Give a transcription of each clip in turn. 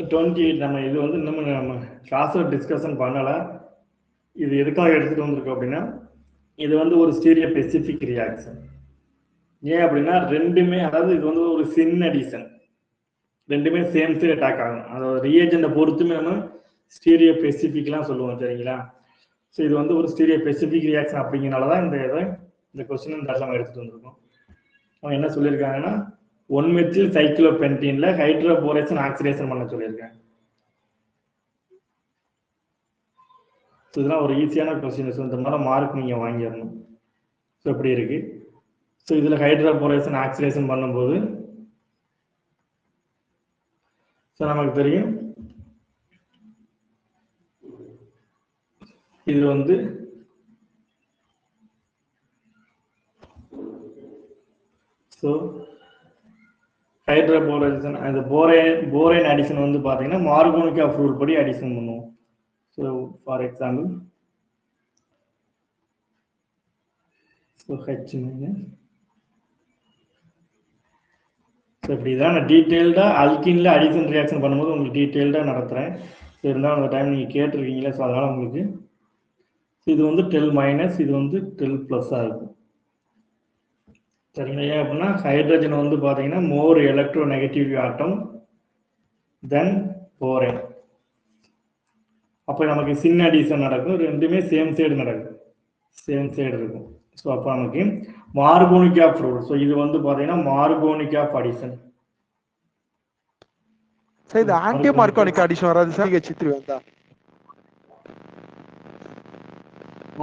28 நம்ம இது வந்து இன்னும் நம்ம கிளாஸில் டிஸ்கஷன் பண்ணலை. இது எதுக்காக எடுத்துகிட்டு வந்திருக்கோம் அப்படின்னா, இது வந்து ஒரு ஸ்டீரியோ ஸ்பெசிஃபிக் ரியாக்ஷன். ஏன் அப்படின்னா ரெண்டுமே, அதாவது இது வந்து ஒரு சின் அடிஷன், ரெண்டுமே சேம் சைடு அட்டாக் ஆகும். அதாவது ரியேஜெண்டை பொறுத்துமே நம்ம ஸ்டீரியோ ஸ்பெசிஃபிக்லாம் சொல்லுவோம், சரிங்களா? ஸோ இது வந்து ஒரு ஸ்டீரியோ ஸ்பெசிஃபிக் ரியாக்ஷன் அப்படிங்கிறனால தான் இந்த கொஸ்டின் இந்த இடத்துல நம்ம எடுத்துகிட்டு வந்திருக்கோம். அவங்க என்ன சொல்லியிருக்காங்கன்னா 1-மெத்தில் சைக்ளோபென்டீன்ல ஹைட்ரோபோரேஷன் ஆக்சிடேஷன் பண்ண சொல்லியிருக்காங்க. ஸோ இதெல்லாம் ஒரு ஈஸியான கொஸ்டின். ஸோ இந்த மாதிரி மார்க் நீங்கள் வாங்கிடணும். ஸோ எப்படி இருக்கு? ஸோ இதில் ஹைட்ரோபோரேஷன் ஆக்சிடேஷன் பண்ணும்போது ஸோ நமக்கு தெரியும் இது வந்து ஸோ ஹைட்ரோபோரேஷன் அந்த போரைன் அடிஷன் வந்து பார்த்தீங்கன்னா மார்கோனிக் ஆஃப் ரூல் படி அடிஷன் பண்ணுவோம். So for example so H minus so இப்படி தான் நான் டீட்டெயில்டாக அல்கின்ல அடிஷன் ரியாக்ஷன் பண்ணும்போது உங்களுக்கு டீட்டெயில்டாக நடத்துகிறேன். ஸோ இருந்தாலும் அந்த டைம் நீங்கள் கேட்டிருக்கீங்களா, ஸோ அதனால் உங்களுக்கு இது வந்து 10 மைனஸ் இது வந்து 10 ப்ளஸ்ஸாக இருக்கும், சரிங்களா? ஏன் அப்படின்னா ஹைட்ரஜன் வந்து பார்த்தீங்கன்னா மோர் எலக்ட்ரோ நெகட்டிவ் ஆட்டம் தென் போரேன். அப்போ நமக்கு சின் அடிஷன் நடக்கும், ரெண்டுமே சேம் சைடு நடக்கும், சேம் சைடு இருக்கும். ஸோ அப்போ நமக்கு மார்கோனிக் ஆஃப் ரூல். ஸோ இது வந்து பார்த்தீங்கன்னா மார்கோனிக் ஆஃப் அடிஷன். சார் இது ஆன்டி மார்கோனிக் அடிஷன் வராது சார், BH3 வந்தா?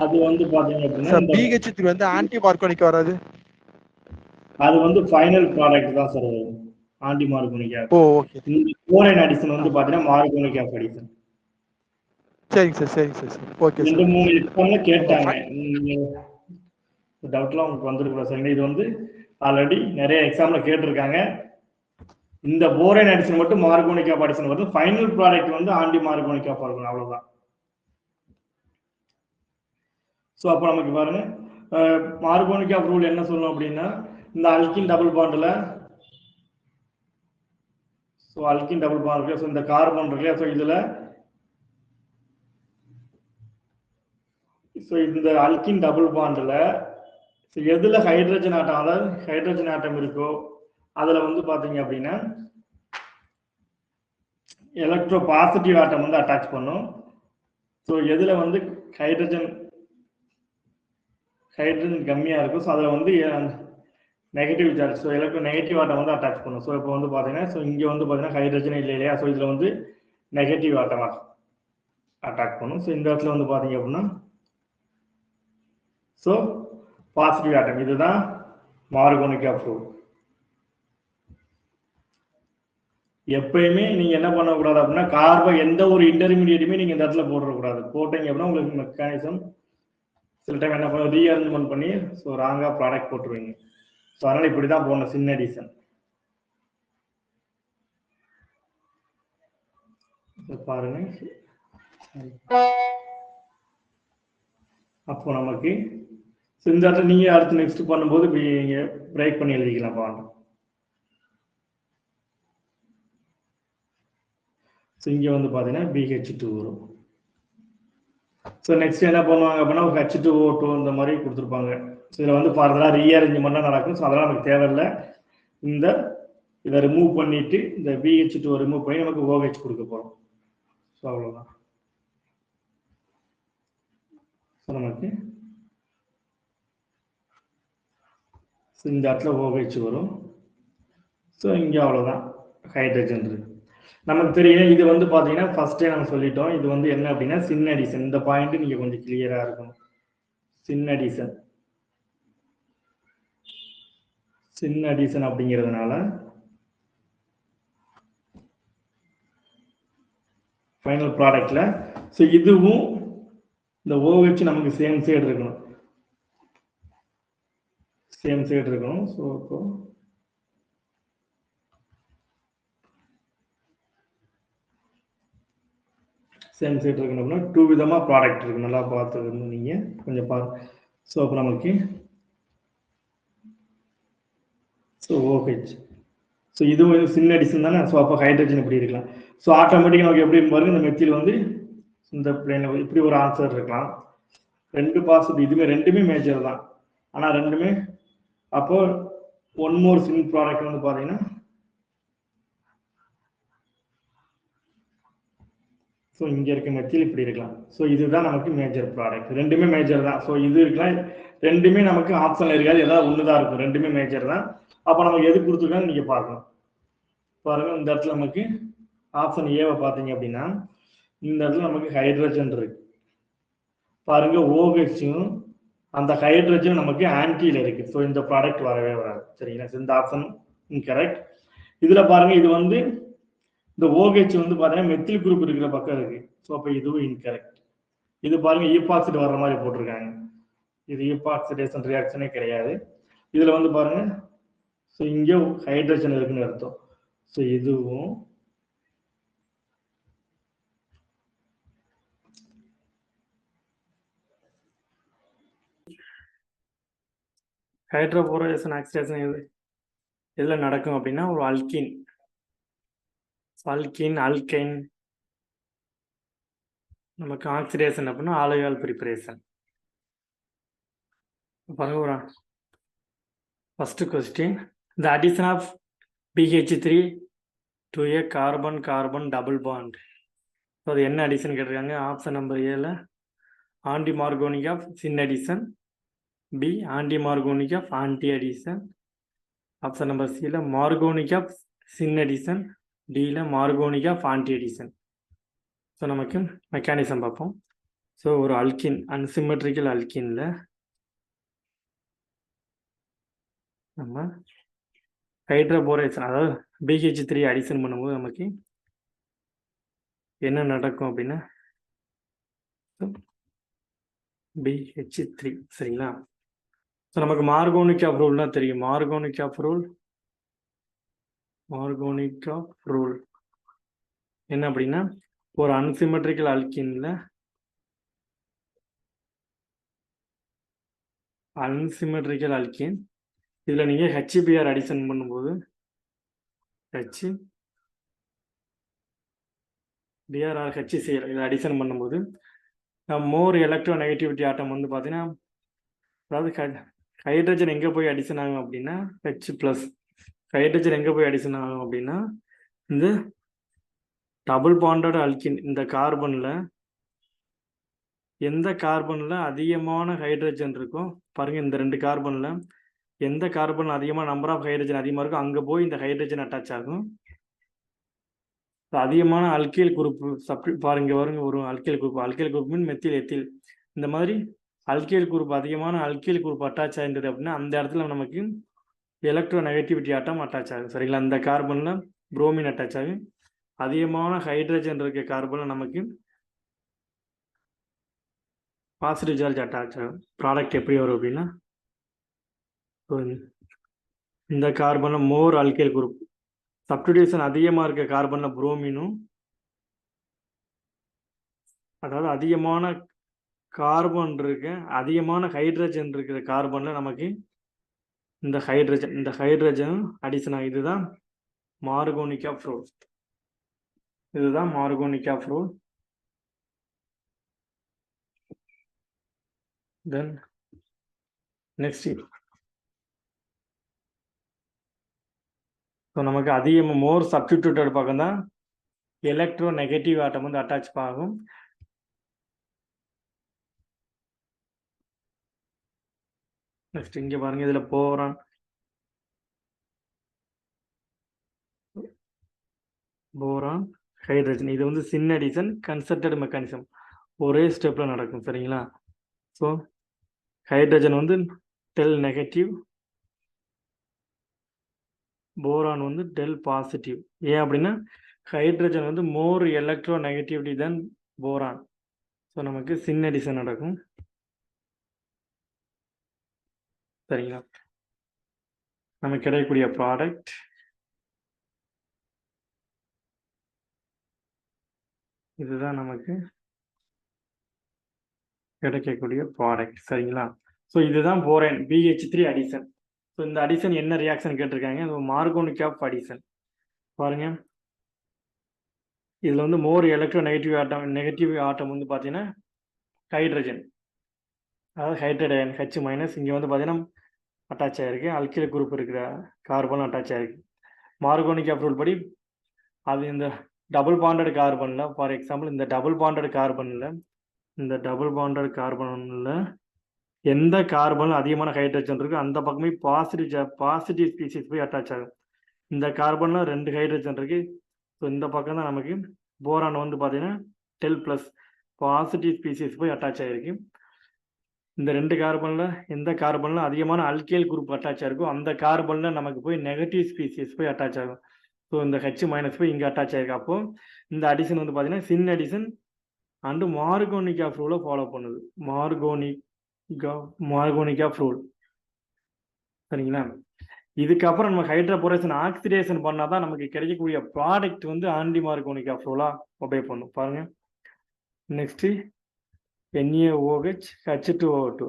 அது வந்து பாத்தீங்க அப்படின்னா சார் BH3 வந்து ஆன்டி மார்கோனிக் வராது, அது வந்து ஃபைனல் ப்ராடக்ட் தான் சார் வரும் ஆன்டி மார்கோனிக் ஆஃப். Oh okay. இந்த போரேன் அடிஷன் வந்து பாத்தீங்கன்னா மார்கோனிக் ஆஃப் அடிஷன். சரிங்க சார், சரிங்க சார், ஓகே சார். 2-3 எக்ஸாம்ல கேட்டாங்க, டவுட்லாம் உங்களுக்கு வந்துருக்குறா சார். இது வந்து ஆல்ரெடி நிறைய எக்ஸாம்ல கேட்டிருக்காங்க. இந்த போரேன் அடிஷன் மட்டும் மார்கோனிக் ஆஃப் அடிஷன் வருது, ஃபைனல் ப்ராடக்ட் வந்து ஆன்டி மார்கோனிக் ஆஃப் இருக்கும், அவ்வளவுதான். ஸோ அப்போ நமக்கு பாருங்க மார்கோனிக் ஆஃப் ரூல் என்ன சொல்லணும் அப்படின்னா, இந்த அல்கின் டபுள் பாண்டில் ஸோ அல்கின் டபுள் பாண்ட் இருக்கு, ஸோ இந்த கார்பன் இருக்கு, ஸோ இதில் ஸோ இந்த அல்கின் டபுள் பாண்டில் எதில் ஹைட்ரஜன் ஆட்டம், அதாவது ஹைட்ரஜன் ஆட்டம் இருக்கோ அதில் வந்து பார்த்தீங்க அப்படின்னா எலக்ட்ரோ பாசிட்டிவ் ஆட்டம் வந்து அட்டாச் பண்ணும். ஸோ எதில் வந்து ஹைட்ரஜன் கம்மியாக இருக்கும், ஸோ அதில் வந்து negative charge, so electronegative atom வந்து அட்டாச் பண்ணும். ஸோ இப்போ வந்து பார்த்தீங்கன்னா ஸோ இங்கே வந்து பார்த்தீங்கன்னா ஹைட்ரஜன் இல்லை இல்லையா, ஸோ இதில் வந்து நெகட்டிவ் ஆட்டம் அட்டாக் பண்ணும். ஸோ இந்த இடத்துல வந்து பார்த்தீங்க அப்படின்னா ஸோ பாசிட்டிவ் ஆட்டம், இதுதான் மார்கோனிக் ஆஃப் ரூல். எப்பயுமே நீங்க என்ன பண்ணக்கூடாது அப்படின்னா கார்பன் எந்த ஒரு இன்டர்மீடியட்டுமே நீங்க இந்த இடத்துல போடக்கூடாது. போட்டீங்க அப்படின்னா உங்களுக்கு மெக்கானிசம் சில டைம் என்ன பண்ண ரீஅரேஞ்ச்மெண்ட் பண்ணி ஸோ ராங்கா ப்ராடக்ட் போட்டுருவீங்க. ஸோ அதனால இப்படிதான் போடணும் சின் அடிஷன். பாருங்க, அப்போ நமக்கு இந்த இடத்துல நீங்க அடுத்து நெக்ஸ்ட் பண்ணும்போது நீங்க பிரேக் பண்ணி எழுதிக்கலாம் பாருங்க. ஸோ இங்கே வந்து பார்த்தீங்கன்னா BH2 வரும். ஸோ நெக்ஸ்ட் என்ன பண்ணுவாங்க அப்படின்னா H2O2 இந்த மாதிரி கொடுத்துருப்பாங்க. ஸோ இதில் வந்து ஃபர்தராக ரீஅரேஞ்ச்மெண்ட்டாக நடக்கும். ஸோ அதெல்லாம் நமக்கு தேவையில்லை. இதை ரிமூவ் பண்ணிட்டு இந்த BH2 ரிமூவ் பண்ணி நமக்கு OH கொடுக்க போகிறோம். ஸோ அவ்வளோதான். ஸோ நமக்கு இந்த இடத்துல OH வரும். ஸோ இங்கே அவ்வளோதான் ஹைட்ரஜன் இருக்கு. நமக்கு தெரியும் இது வந்து பார்த்தீங்கன்னா ஃபர்ஸ்டே நம்ம சொல்லிட்டோம், இது வந்து என்ன அப்படின்னா சின் அடிஷன். இந்த பாயிண்ட் நீங்கள் கொஞ்சம் கிளியராக இருக்கணும். சின் அடிஷன் அப்படிங்கிறதுனால ஃபைனல் ப்ராடக்ட்ல ஸோ இதுவும் இந்த OH நமக்கு சேம் சைடு இருக்கணும், சேம் சைடு இருக்கணும். ஸோ இப்போ சேம் சைடு இருக்கணும்னா 2 விதமாக ப்ராடக்ட் இருக்கு, நல்லா பார்த்துக்கணும் நீங்கள் கொஞ்சம் பாருங்க. ஸோ அப்போ நமக்கு ஸோ OH ஸோ இதுவும் வந்து சின்ன அடிஷன் தானே. ஸோ அப்போ ஹைட்ரஜன் இப்படி இருக்கலாம். ஸோ ஆட்டோமேட்டிக்காக நமக்கு எப்படி பாருங்க, இந்த மெத்தில் வந்து இந்த பிளேனில் இப்படி ஒரு ஆன்சர் இருக்கலாம். 2 பாசிபிள், இதுவுமே ரெண்டுமே மேஜர் தான். ஆனால் ரெண்டுமே அப்போ ஒன் மோர் சின் ப்ராடக்ட் வந்து பார்த்தீங்கன்னா ஸோ இங்கே இருக்க மெத்தில் இப்படி இருக்கலாம். ஸோ இதுதான் நமக்கு மேஜர் ப்ராடக்ட். ரெண்டுமே மேஜர் தான். ஸோ இது இருக்கலாம், ரெண்டுமே நமக்கு ஆப்ஷனில் இருக்காது, ஏதாவது ஒன்று தான் இருக்கும். ரெண்டுமே மேஜர் தான். அப்போ நமக்கு எது கொடுத்துருக்காங்க நீங்கள் பார்க்கணும். பாருங்க, இந்த இடத்துல நமக்கு ஆப்ஷன் ஏவை பார்த்தீங்க அப்படின்னா இந்த இடத்துல நமக்கு ஹைட்ரஜன் இருக்கு. பாருங்க, ஓஹெச்சும் அந்த ஹைட்ரஜன் நமக்கு ஆன்டியில் இருக்கு. ஸோ இந்த ப்ராடக்ட் வரவே வராது. சரிங்களா? இந்த ஆப்ஷன் இன்கரெக்ட். இதுல பாருங்க, இது வந்து இந்த OH வந்து பார்த்தீங்கன்னா மெத்தில் குரூப் இருக்கிற பக்கம் இருக்கு. ஸோ அப்போ இதுவும் இன்கரெக்ட். இது பாருங்க, ஈபாக்சிட் வர்ற மாதிரி போட்டிருக்காங்க. இது ஈபாக்சிடேஷன் ரியாக்ஷனே கிடையாது. இதுல வந்து பாருங்க, ஸோ இங்கே ஹைட்ரஜன் இருக்குன்னு அர்த்தம். ஸோ இதுவும் ஹைட்ரோபோரேஷன் ஆக்சிடேஷன் எதில் நடக்கும் அப்படின்னா ஒரு அல்கின், அல்கைன் நமக்கு ஆக்சிடேஷன் அப்படின்னா ஆல்கஹால் ப்ரிப்பரேஷன். பாருங்க, ஒரு first question, the addition of BH3 to a carbon double bond. So அது என்ன அடிஷன் கேட்டிருக்காங்க. ஆப்ஷன் நம்பர் ஏல anti மார்கோனிக் of syn addition, B anti மார்கோனிக் of anti addition, option number சில Markovnikov of syn addition, டியில் Markovnikov of anti addition. So நமக்கு mechanism பார்ப்போம். So ஒரு alkene, unsymmetrical அல்கின்ல நம்ம ஹைட்ரோபோரேஷன் அதாவது BH3 அடிஷன் பண்ணும்போது நமக்கு என்ன நடக்கும் அப்படின்னா BH3. சரிங்களா? ஸோ நமக்கு மார்கோனிக் ஆஃப் ரூல்னா தெரியும். மார்கோனிக் ஆஃப் ரூல் என்ன அப்படின்னா, ஒரு அன்சிமெட்ரிக்கல் அல்கின்ல இதுல நீங்க HBr அடிஷன் பண்ணும்போது HBr ஆர் HCl இதை அடிஷன் பண்ணும்போது மோர் எலக்ட்ரோ நெகட்டிவிட்டி ஆட்டம் வந்து பார்த்தீங்கன்னா, அதாவது ஹைட்ரஜன் எங்கே போய் அடிஷன் ஆகும் அப்படின்னா H+. ஹைட்ரஜன் எங்கே போய் அடிஷன் ஆகும் அப்படின்னா இந்த டபுள் பாண்டட் அல்கின், இந்த கார்பனில் எந்த கார்பனில் அதிகமான ஹைட்ரஜன் இருக்கோ பாருங்க, இந்த 2 கார்பனில் எந்த கார்பன் அதிகமாக நம்பர் ஆஃப் ஹைட்ரஜன் அதிகமாக இருக்கும் அங்கே போய் இந்த ஹைட்ரஜன் அட்டாச் ஆகும். அதிகமான அல்கைல் குரூப் பாருங்க ஒரு அல்கைல் குரூப் மீன் மெத்தில் எத்தில். இந்த மாதிரி அல்கைல் குரூப் அதிகமான அல்கைல் குரூப் அட்டாச் ஆகின்றது அப்படின்னா அந்த இடத்துல நமக்கு எலக்ட்ரோ நெகட்டிவிட்டி ஆட்டம் அட்டாச் ஆகும். சரிங்களா? இந்த கார்பனில் புரோமின் அட்டாச் ஆகும். அதிகமான ஹைட்ரஜன் இருக்க கார்பனில் நமக்கு பாசிட்டிவ் சார்ஜ் அட்டாச் ஆகும். ப்ராடக்ட் எப்படி வரும் அப்படின்னா இந்த கார்பனில் மோர் அல்கைல் குரூப் சப்ஸ்டிடியூஷன் அதிகமாக இருக்க கார்பனில் புரோமினும், அதாவது அதிகமான கார்பன் இருக்க அதிகமான ஹைட்ரஜன் இருக்கிற கார்பனில் நமக்கு இந்த ஹைட்ரஜன் அடிஷன் ஆகும். இதுதான் Markovnikov of rule. Then next, so நமக்கு அதிகமாக மோர் சப்ஸ்டிடியூட்டட் பக்கம் தான் எலக்ட்ரோ நெகட்டிவ் ஆட்டம் வந்து அட்டாச் ஆகும். நெக்ஸ்ட் இங்கே பாருங்க, இதில் போரான் ஹைட்ரஜன் இது வந்து சின் அடிஷன் கன்சர்டட் மெக்கானிசம், ஒரே ஸ்டெப்பில் நடக்கும். சரிங்களா? ஸோ ஹைட்ரஜன் வந்து டெல் நெகட்டிவ், போரான் வந்து டெல் பாசிட்டிவ். ஏன் அப்படின்னா ஹைட்ரஜன் வந்து மோர் எலக்ட்ரோ நெகட்டிவிட்டி தென் போரான். ஸோ நமக்கு சின் அடிஷன் நடக்கும். சரிங்களா? நமக்கு கிடைக்கக்கூடிய ப்ராடக்ட் இதுதான் நமக்கு கிடைக்கக்கூடிய ப்ராடக்ட். சரிங்களா? ஸோ இதுதான் போரேன் BH3 அடிஷன். ஸோ இந்த அடிஷன் என்ன ரியாக்ஷன் கேட்டிருக்காங்க, மார்கோனிக் ஆஃப் அடிஷன். பாருங்க, இதுல வந்து மோர் எலக்ட்ரோ நெகட்டிவ் ஆட்டம் வந்து பார்த்தீங்கன்னா ஹைட்ரஜன், அதாவது ஹைட்ரேட் அயன் H மைனஸ். இங்கே வந்து பார்த்தீங்கன்னா அட்டாச் ஆயிருக்கு, அல்கில் குரூப் இருக்கிற கார்பன் அட்டாச் ஆயிருக்கு. மார்கோனிக் ஆஃப் ரூல் படி அது இந்த டபுள் பாண்டட் கார்பனில், ஃபார் எக்ஸாம்பிள் இந்த டபுள் பாண்டட் கார்பனில் எந்த கார்பனில் அதிகமான ஹைட்ரஜன் இருக்கு அந்த பக்கமே பாசிட்டிவ் ஸ்பீசிஸ் போய் அட்டாச் ஆகும். இந்த கார்பனில் 2 ஹைட்ரஜன் இருக்கு. ஸோ இந்த பக்கம் தான் நமக்கு போரான் வந்து பார்த்தீங்கன்னா 10+ பாசிட்டிவ் ஸ்பீசிஸ் போய் அட்டாச் ஆகிருக்கு. இந்த 2 கார்பனில் எந்த கார்பனில் அதிகமான அல்கைல் குரூப் அட்டாச் ஆகிருக்கோ அந்த கார்பனில் நமக்கு போய் நெகட்டிவ் ஸ்பீசிஸ் போய் அட்டாச் ஆகும். ஸோ இந்த H மைனஸ் போய் இங்கே அட்டாச் ஆகிருக்கு. அப்போ இந்த அடிஷன் வந்து பார்த்தீங்கன்னா சின் அடிஷன் அண்டு மார்கோனிக் ஆஃப் ரூலை ஃபாலோ பண்ணுது. மார்கோனிக் ஆஃப் ரூல், சரிங்களா? இதுக்கப்புறம் நம்ம ஹைட்ரோபோரேஷன் ஆக்சிடேஷன் பண்ணால் தான் நமக்கு கிடைக்கக்கூடிய ப்ராடக்ட் வந்து ஆன்டி மார்கோனிக் ஆஃப் ரூலாக ஒபே பண்ணும். பாருங்க, நெக்ஸ்ட்டு NaOH H2O2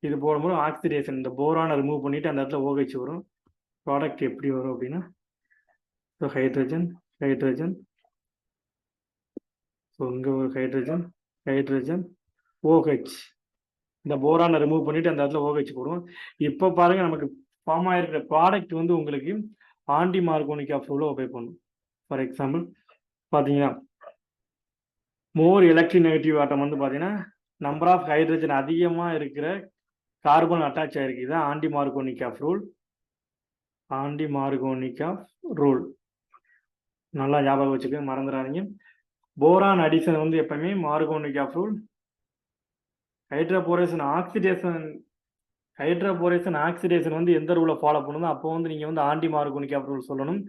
இது போடும்போது ஆக்சிடேஷன், இந்த போரானை ரிமூவ் பண்ணிட்டு அந்த இடத்துல OH வரும். ப்ராடக்ட் எப்படி வரும் அப்படின்னா, ஸோ ஹைட்ரஜன், ஸோ இங்கே ஒரு ஹைட்ரஜன் OH, இந்த போரானை ரிமூவ் பண்ணிட்டு அந்த இடத்துல OH போடுவோம். இப்போ பாருங்க, நமக்கு ஃபார்ம் ஆயிருக்கிற ப்ராடக்ட் வந்து உங்களுக்கு ஆன்டி மார்கோனிக் ஆஃப் ரூலை ஒபே பண்ணும். ஃபார் எக்ஸாம்பிள் பார்த்தீங்கன்னா மோர் எலக்ட்ரோநெகட்டிவ் ஆட்டம் வந்து பார்த்தீங்கன்னா நம்பர் ஆஃப் ஹைட்ரஜன் அதிகமாக இருக்கிற கார்பன் அட்டாச் ஆயிருக்கு. இதுதான் ஆன்டி மார்கோனிக் ஆஃப் ரூல். நல்லா ஞாபகம் வச்சுக்க, மறந்துடாதீங்க. போரான் அடிஷன் வந்து எப்பவுமே மார்கோனிக் ஆஃப் ரூல். ஹைட்ரோபோரேஷன் ஆக்சிடேஷன் வந்து எந்த ரூலை ஃபாலோ பண்ணுதோ அப்போ வந்து நீங்கள் வந்து ஆன்டி மார்கோனிக் ஆஃப் ரூல் சொல்லணும்.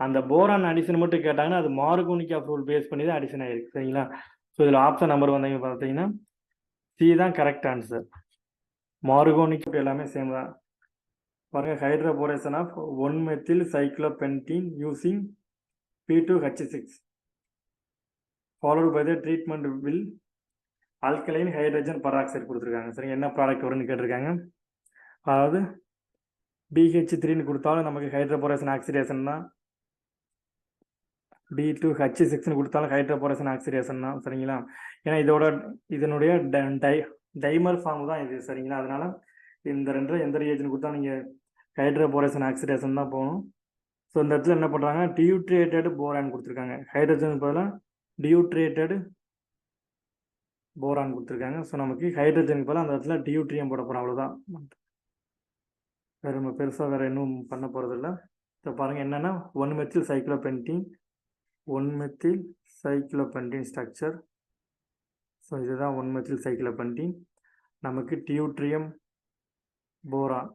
அந்த போரான் அடிஷன் மட்டும் கேட்டாங்கன்னா அது மார்கோனிக் ஆஃப் ரூல் பேஸ் பண்ணி தான் அடிஷன் ஆயிருக்கு, சரிங்களா? ஸோ இதில் ஆப்ஷன் நம்பர் வந்தீங்க பார்த்தீங்கன்னா சி தான் கரெக்ட் ஆன்சர். மார்கோனிக் எல்லாமே சேம் தான். பாருங்க, ஹைட்ரோபோரேஷன் ஆஃப் 1-மெத்தில் cyclopentene using P2H6 followed by the treatment will alkaline hydrogen peroxide கொடுத்துருக்காங்க. சரி, என்ன ப்ராடக்ட் வரும்னு கேட்டிருக்காங்க. அதாவது BH3ன்னு கொடுத்தாலும் நமக்கு ஹைட்ரோபோரேஷன் ஆக்சிடேஷன் தான், B2H6ன்னு கொடுத்தாலும் ஹைட்ரோபோரேஷன் ஆக்சிடேஷன் தான், சரிங்களா? ஏன்னா இதனுடைய டைமர் ஃபார்ம் தான் இது, சரிங்களா? அதனால இந்த 2 எந்த ரியாக்ஷன் கொடுத்தாலும் நீங்கள் ஹைட்ரோபோரேஷன் ஆக்சிடேஷன் தான் போகணும். ஸோ இந்த இடத்துல என்ன பண்ணுறாங்க, டியூட்ரேட்டட் போரான் கொடுத்துருக்காங்க. ஹைட்ரஜன் பதிலாக டியூட்ரேட்டட் போரான் கொடுத்துருக்காங்க. ஸோ நமக்கு ஹைட்ரஜனுக்கு பதிலாக அந்த இடத்துல டியூட்ரியம் போட போகிறோம், அவ்வளோதான். வேறு நம்ம பெருசாக வேறு இன்னும் பண்ண போகிறதில்ல. இப்போ பாருங்கள் என்னென்னா 1-மெத்தில் சைக்ளோபென்டீன் ஸ்ட்ரக்சர். ஸோ இதுதான் 1-மெத்தில் சைக்ளோபென்டீன். நமக்கு டியூட்ரியம் போரான்,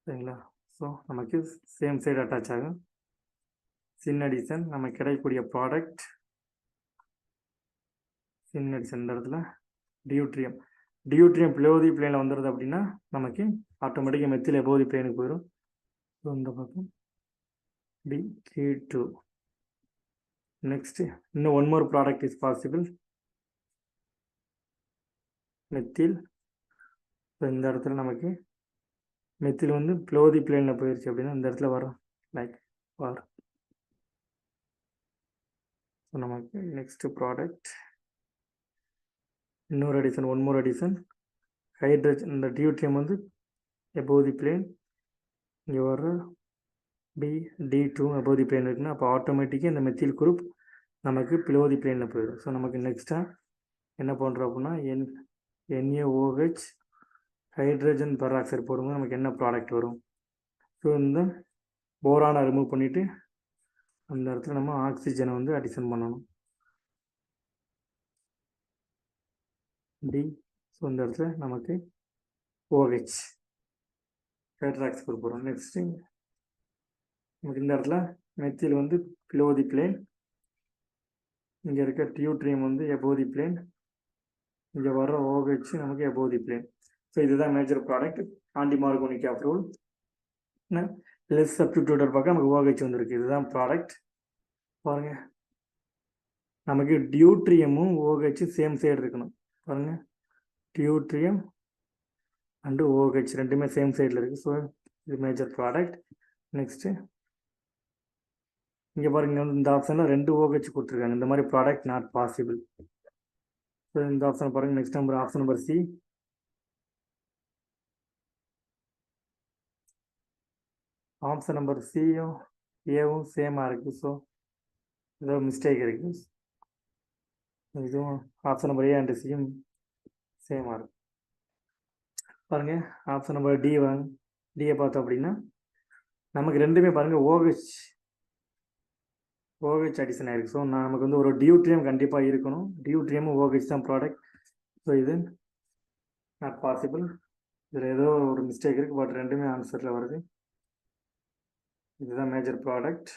சரிங்களா? ஸோ நமக்கு சேம் சைடு அட்டாச் ஆகும். சின் அடிஷன் நமக்கு கிடைக்கக்கூடிய ப்ராடக்ட் சின் அடிஷன். இந்த இடத்துல டியூட்ரியம் பிளோதி பிளேனில் வந்துடுது அப்படின்னா நமக்கு ஆட்டோமேட்டிக்காக மெத்தில் எபோதி பிளேனுக்கு போயிடும். ஸோ இந்த பக்கம் D3. நெக்ஸ்ட் இன்னும் 1 more product is possible, methyl. So இந்த இடத்துல நமக்கு மெத்தில் வந்து பிளோதி பிளேனில் போயிடுச்சு அப்படின்னா இந்த இடத்துல வரும் லைக் வார். ஸோ நமக்கு நெக்ஸ்ட் ப்ராடக்ட் இன்னொரு அடிஷன், 1 more அடிஷன். ஹைட்ரஜன், இந்த டியூட்ரியம் வந்து எபோதி பிளேன், இங்கே வர D2 எபோதி பிளேன் இருக்குன்னா அப்போ ஆட்டோமேட்டிக்காக இந்த மெத்தில் குரூப் நமக்கு பிளோதி பிளேனில் போயிடும். ஸோ நமக்கு நெக்ஸ்ட்டாக என்ன பண்ணுறோம் அப்படின்னா NaOH ஹைட்ரஜன் பெராக்சைடு போடும்போது நமக்கு என்ன ப்ராடக்ட் வரும். ஸோ இந்த போரானை ரிமூவ் பண்ணிவிட்டு அந்த இடத்துல நம்ம ஆக்சிஜனை வந்து அடிஷன் பண்ணணும், D. ஸோ இந்த இடத்துல நமக்கு OH ஹைட்ராக்ஸ் குரூப் வரும். நெக்ஸ்ட்டு நமக்கு இந்த இடத்துல மெத்தில் வந்து பிளோதி பிளேன், இங்கே இருக்க டியூட்ரியம் வந்து எபோதி பிளேன், இங்கே வர OH நமக்கு எபோதி பிளேன். ஸோ இதுதான் major product anti மார்கோனிக் of rule. Less substituted பார்க்க நமக்கு OH வந்துருக்கு. இதுதான் ப்ராடக்ட். பாருங்க, நமக்கு டியூட்ரியமும் OH சேம் சைடு இருக்கணும். பாருங்க, டியூட்ரியம் அண்டு OH ரெண்டுமே சேம் சைடில் இருக்குது. ஸோ இது மேஜர் ப்ராடக்ட். நெக்ஸ்ட்டு இங்கே பாருங்க வந்து இந்த ஆப்ஷனில் 2 OH கொடுத்துருக்காங்க. இந்த மாதிரி ப்ராடக்ட் நாட் பாசிபிள். ஸோ இந்த ஆப்ஷன் பாருங்கள். Next number option number C. Option number சியும் ஏவும் சேமாக இருக்குது. ஸோ ஏதோ மிஸ்டேக் இருக்குது. இதுவும் ஆப்ஷன் நம்பர் ஏ அண்ட் சியும் சேமாக இருக்கு பாருங்க. ஆப்ஷன் நம்பர் டி டியை பார்த்தோம் அப்படின்னா நமக்கு ரெண்டுமே பாருங்கள் OH அடிஷன் ஆயிருக்கு. ஸோ நமக்கு வந்து ஒரு டியூட்ரியம் கண்டிப்பாக இருக்கணும். டியூட்ரியமும் OH தான் ப்ராடக்ட். ஸோ இது நாட் பாசிபிள். இதில் ஏதோ ஒரு மிஸ்டேக் இருக்குது. பட் ரெண்டுமே ஆன்சரில் வருது. இதுதான் மேஜர் ப்ராடக்ட்.